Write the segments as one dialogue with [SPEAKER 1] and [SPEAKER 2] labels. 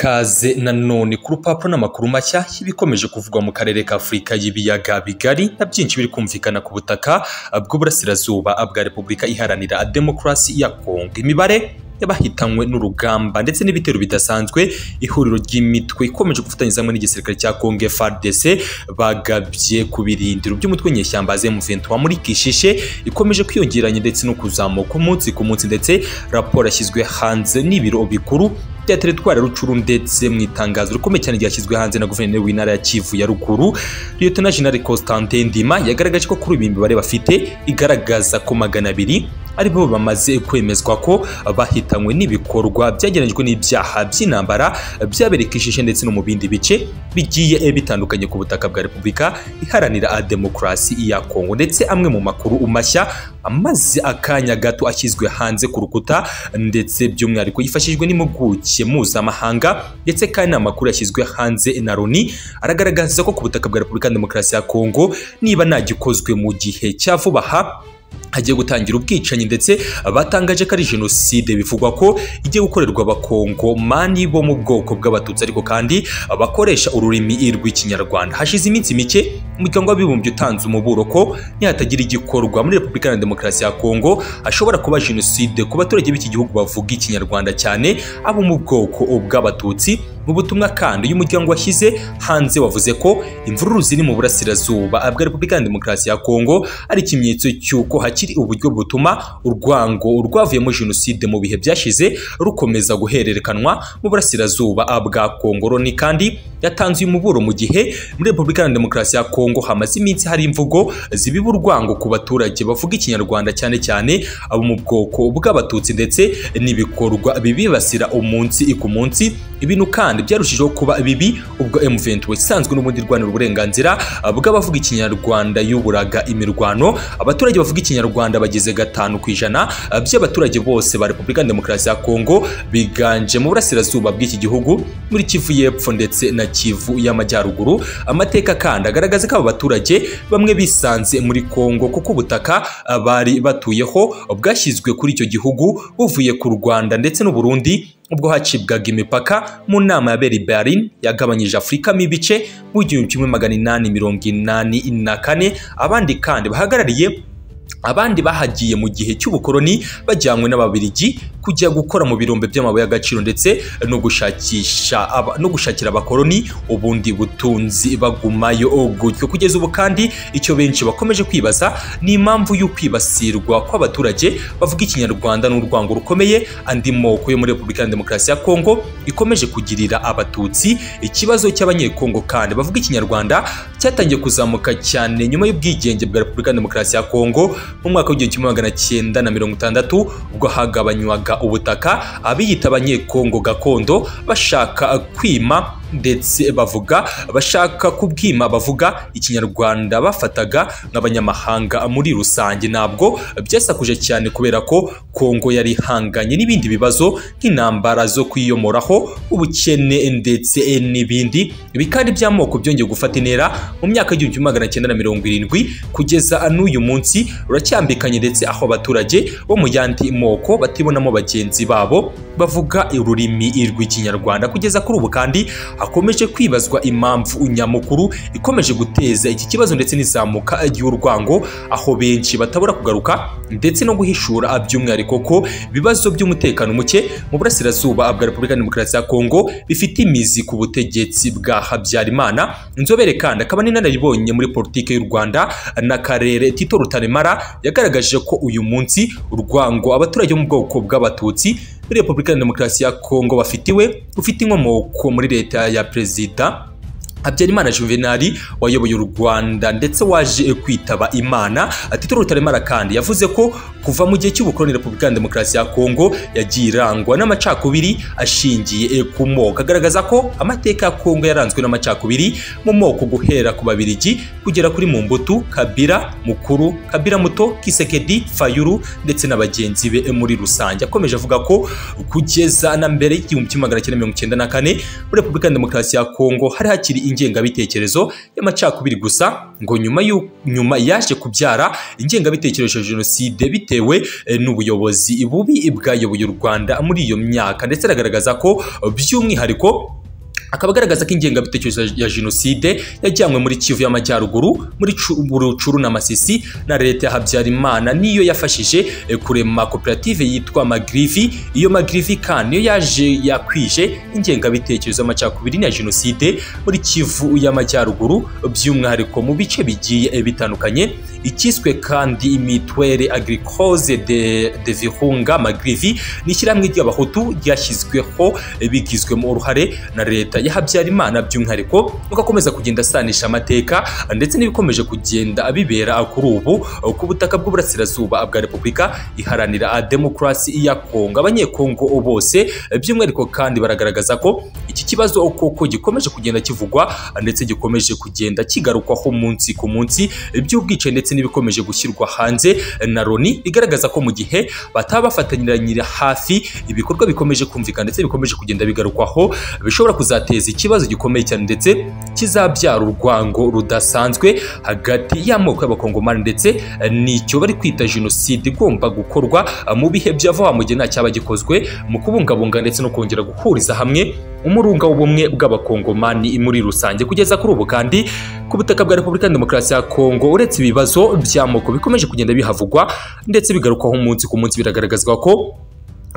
[SPEAKER 1] ikaze nanone ku rupapuro n'amakuru mashya y'ibikomeje kuvugwa mu karere ka Afurika y'ibiyaga bigari na byinshi biri kumvikana ku butaka bw'uburasirazuba bwa Repubulika Iharanira Demokarasi ya Kongo. Imibare y'abahitanywe n'urugamba ndetse n'ibitero bidasanzwe ihuriro ry'imitwe ikomeje gufatanyiriza hamwe n'igisirikare cya Kongo FARDC bagabye ku birindiro by'umutwe nyeshyamba M23 muri Kishishe ikomeje kwiyongeranya ndetse no kuzamuka umunsi ku munsi, ndetse raporo yashyizwe hanze n'ibiro bikuru bya teritwari Rucuru ndetse mu itangazo rikomeye cyane ryashyizwe hanze na guverineri w'intara ya Kivu ya Ruguru Lieutenant General Constantin Ndima yagaragaje ko kuri ibi mibare bafite igaragaza ko 200 aribo bamaze kwemezwa ko bahitanywe n'ibikorwa byageranyijwe n'ibyaha by'intambara byaberekishije ndetse no mu bindi bice bigiye bitandukanye ku butaka bwa Repubulika Iharanira Demokarasi ya Kongo. Ndetse amwe mu makuru mashya amaze akanya gato ashyizwe hanze ku rukuta ndetse by'umwihariko yifashishijwe n'impuguke mpuzamahanga ndetse kandi n'amakuru yashyizwe hanze na Loni aragaragaza ko ku butaka bwa Repubulika Demokarasi ya Kongo niba nagikozwe mu gihe cya vuba aha hagiye gutangira ubwicanyi, ndetse batangaje ko ari jenoside bivugwa ko igiye gukorerwa abakongomani bo mu bwoko bw'abatutsi ariko kandi bakoresha ururimi rw'ikinyarwanda. Hashize iminsi mike umuryango w'abibumbye utanze umuburo ko nihatagira igikorwa muri Repubulika ya Demokarasi ya Kongo hashobora kuba jenoside ku baturage b'iki gihugu bavuga ikinyarwanda cyane abo mu bwoko bw'abatutsi. Mu butumwa kandi uyu muryango washyize hanze wavuze ko imvururu ziri mu burasirazuba bwa Repubulika ya Demokarasi ya Kongo ari ikimenyetso cy'uko hakiri uburyo butuma urwango rwavuyemo jenoside mu bihe byashize rukomeza guhererekanwa mu burasirazuba bwa Kongo. Loni kandi yatanze uyu muburo mu gihe muri Repubulika ya Demokarasi ya Kongo hamaze iminsi hari imvugo zibiba urwango ku baturage bavuga ikinyarwanda cyane cyane abo mu bwoko bw'abatutsi ndetse n'ibikorwa bibibasira umunsi ku munsi. Ibintu kandi byarushijeho kuba bibi ubwo M23 isanzwe n'ubundi rwanira uburenganzira bw'abavuga ikinyarwanda y'uburaga imirwano. Abaturage bavuga ikinyarwanda bageze 5% by'abaturage bose ba Repubulika ya Demokarasi ya Kongo biganje mu burasirazuba bw'iki gihugu muri Kivu y'Epfo ndetse na Kivu y'Amajyaruguru. Amateka kandi agaragaza ko aba baturage bamwe bisanze muri Kongo kuko ubutaka bari batuyeho bwashyizwe kuri icyo gihugu buvuye ku Rwanda ndetse n'u Burundi ubwo hacibwaga imipaka mu nama ya Berlin yagabanyije Afurika mu bice mu 1884. Abandi kandi bahagarariye abandi bahagiye mu gihe cy'ubukoroni bajyanywe n'Ababiligi kujya gukora mu birombe by'amabuye y'agaciro ndetse no gushakira abakoroni ubundi butunzi bagumayo gutyo. Kugeza ubu kandi icyo benshi bakomeje kwibaza ni impamvu y'ukwibasirwa kw'abaturage bavuga ikinyarwanda n'urwango rukomeye andi moko yo muri Repubulika ya Demokarasi ya Kongo ikomeje kugirira abatutsi. Ikibazo cy'abanyekongo kandi bavuga ikinyarwanda cyatangiye kuzamuka cyane nyuma y'ubwigenge bwa Repubulika ya Demokarasi ya Kongo mu mwaka w'1960 ubwo hagabanywaga ubutaka abiyita abanyekongo gakondo bashaka kwima ndetse bashaka kubwima bavuga ikinyarwanda bafataga nk'abanyamahanga muri rusange. Ntabwo byasakuje cyane kubera ko Kongo yari hanganye n'ibindi bibazo nk'intambara zo kwiyomoraho, ubukene ndetse n'ibindi. Ibi kandi by'amoko byongeye gufata intera mu myaka y'1970 kugeza n'uyu munsi ruracyambikanye, ndetse aho abaturage bo mu yandi moko batibonamo bagenzi babo bavuga ururimi rw'ikinyarwanda. Kugeza kuri ubu kandi hakomeje kwibazwa impamvu nyamukuru ikomeje guteza iki kibazo ndetse n'izamuka ry'urwango, aho benshi batabura kugaruka ndetse no guhishura by'umwihariko ko ibibazo by'umutekano muke mu burasirazuba bwa Repubulika ya Demokarasi ya Kongo bifite imizi ku butegetsi bwa Habyarimana. Inzobere kandi akaba n'inararibonye muri politike y'u Rwanda n'akarere Tito Rutaremara yagaragaje ko uyu munsi urwango abaturage bo mu bwoko bw'abatutsi muri Repubulika ya Demokarasi ya Kongo ufite inkomoko muri leta ya Perezida Habyarimana Juvenal wayoboye u Rwanda ndetse waje kwitaba Imana. Tito Rutaremara kandi yavuze ko kuva mu gihe cy'ubukoroni Repubulika ya Demokarasi ya Kongo yagiye irangwa n'amacakubiri ashingiye ku moko. Agaragaza ko amateka ya Kongo yaranzwe n'amacakubiri mu moko guhera ku Babiligi kugera kuri Mobutu, Kabila Mukuru, Kabila Muto, Kisekedi, Fayulu ndetse n'abagenzi be muri rusange. Akomeje avuga ko kugeza na mbere y'1994 muri Repubulika ya Demokarasi ya Kongo hari hakiri ingengabitekerezo y'amacakubiri gusa, ngo nyuma yaje kubyara ingengabitekerezo ya jenoside bitewe bitewe n'ubuyobozi bubi bwayoboye u Rwanda muri iyo myaka, ndetse aragaragaza ko by'umwihariko akaba agaragaza ko ingengabitekerezo ya jenoside yajyanywe muri Kivu y'Amajyaruguru, muri Rucuru na Masisi na leta ya Habyarimana niyo yafashije kurema koperative yitwa Magrivi. Iyo Magrivi kandi niyo yaje yakwije ingengabitekerezo y'amacakubiri ya jenoside muri Kivu y'Amajyaruguru, by'umwihariko mu bice bigiye bitandukanye. Ikiswe kandi Imitwere Agricole de Virunga Magrivi ni ishyirahamwe ry'abahutu ryashyizweho bigizwemo uruhare na leta ya Habyarimana, by'umwihariko ugakomeza kugenda asanisha amateka ndetse n'ibikomeje kugenda bibera kuri ubu ku butaka bw'uburasirazuba bwa Repubulika Iharanira Demokarasi ya Kongo. Abanyekongo bose by'umwihariko kandi baragaragaza ko iki kibazo koko gikomeje kugenda kivugwa ndetse gikomeje kugenda kigarukwaho munsi ku munsi, by'ubwice ndetse n'ibikomeje gushyirwa hanze na Loni, bigaragaza ko mu gihe bataba bafatanyiranyira hafi ibikorwa bikomeje kumvikana ndetse bikomeje kugenda bigarukwaho bishobora kuzateza ikibazo gikomeye cyane ndetse kizabyara urwango rudasanzwe hagati y'amoko y'abakongomani ndetse n'icyo bari kwita jenoside igomba gukorwa mu bihe by'ava mu gihe nta cyaba gikozwe mu kubungabunga ndetse no kongera guhuriza hamwe umurunga w'ubumwe bw'abakongomani muri rusange. Kugeza kuri ubu kandi ku butaka bwa Repubulika Demokarasi ya Kongo, uretse ibibazo by'amoko bikomeje kugenda bihavugwa ndetse bigarukwaho umunsi ku munsi, biragaragazwa ko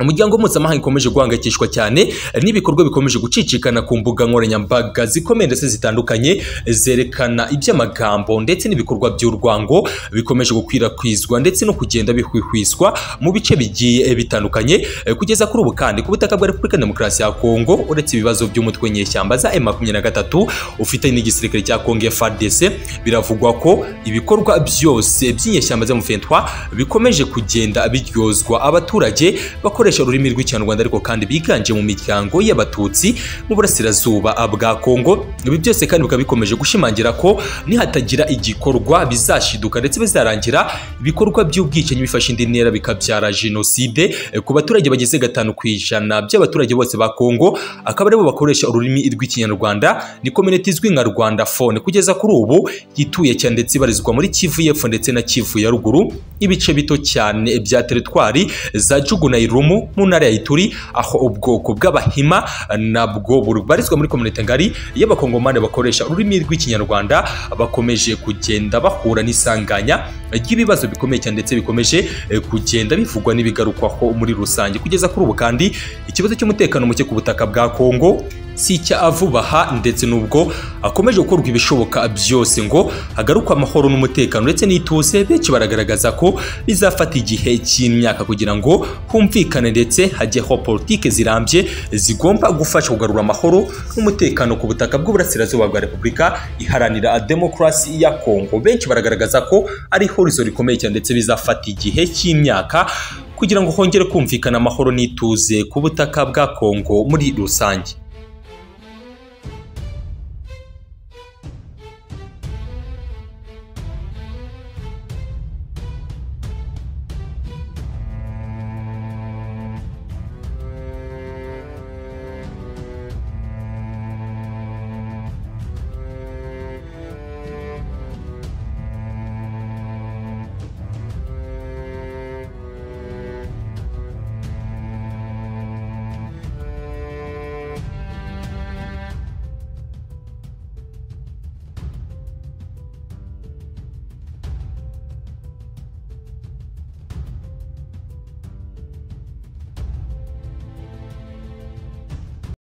[SPEAKER 1] umuryango mpuzamahanga ukomeje guhangayikishwa cyane n'ibikorwa bikomeje gucicikana ku mbuga nkoranyambaga zikomeye ndetse zitandukanye zerekana iby'amagambo ndetse n'ibikorwa by'urwango bikomeje gukwirakwizwa ndetse no kugenda bihwihwiswa mu bice bigiye bitandukanye. Kugeza kuri ubu kandi ku butaka bwa Repubulika Demokarasi ya Kongo, uretse ibibazo by'umutwe nyeshyamba za M23 ufite n'igisirikare cya Kongo FARDC, biravugwa ko ibikorwa byose by'inyeshyamba za M23 bikomeje kugenda biryozwa abaturage bakoresha ururimi rw'Ikinyarwanda ariko kandi biganje mu miryango y'abatutsi mu burasirazuba bwa Kongo. Ibi byose kandi bikaba bikomeje gushimangira ko nihatagira igikorwa bizashiduka ndetse bizarangira ibikorwa by'ubwicanyi bifashe indi ntera bikabyara jenoside ku baturage bageze 5% by'abaturage bose ba Kongo, akaba aribo bakoresha ururimi rw'Ikinyarwanda. Ni community izwi nka Rwandaphone kugeza kuri ubu yituye cyane ndetse ibarizwa muri Kivu y'Epfo ndetse na Kivu ya Ruguru, ibice bito cyane bya teritwari za Jugu na Irumu mu ntara ya Ituri, aho ubwoko bw'Abahima nabwo bubarizwa muri community ngari y'abakongomani bakoresha ururimi rw'Ikinyarwanda bakomeje kugenda bahura n'isanganya ry'ibibazo bikomeye cyane ndetse bikomeje kugenda bivugwa n'ibigarukwaho muri rusange. Kugeza kuri ubu kandi ikibazo cy'umutekano muke ku butaka bwa Kongo si icya vuba aha, ndetse n'ubwo akomeje gukorwa ibishoboka byose ngo hagarukwe amahoro n'umutekano ndetse n'ituze. Benshi baragaragaza ko bizafata igihe cy'imyaka kugira ngo humvikane ndetse hajyeho politike zirambye zigomba gufasha kugarura amahoro n'umutekano ku butaka bw'uburasirazuba bwa Repubulika Iharanira Demokarasi ya Kongo. Benshi baragaragaza ko ari ihurizo rikomeye cyane ndetse bizafata igihe cy'imyaka kugira ngo hongere kumvikana amahoro n'ituze ku butaka bwa Kongo muri rusange.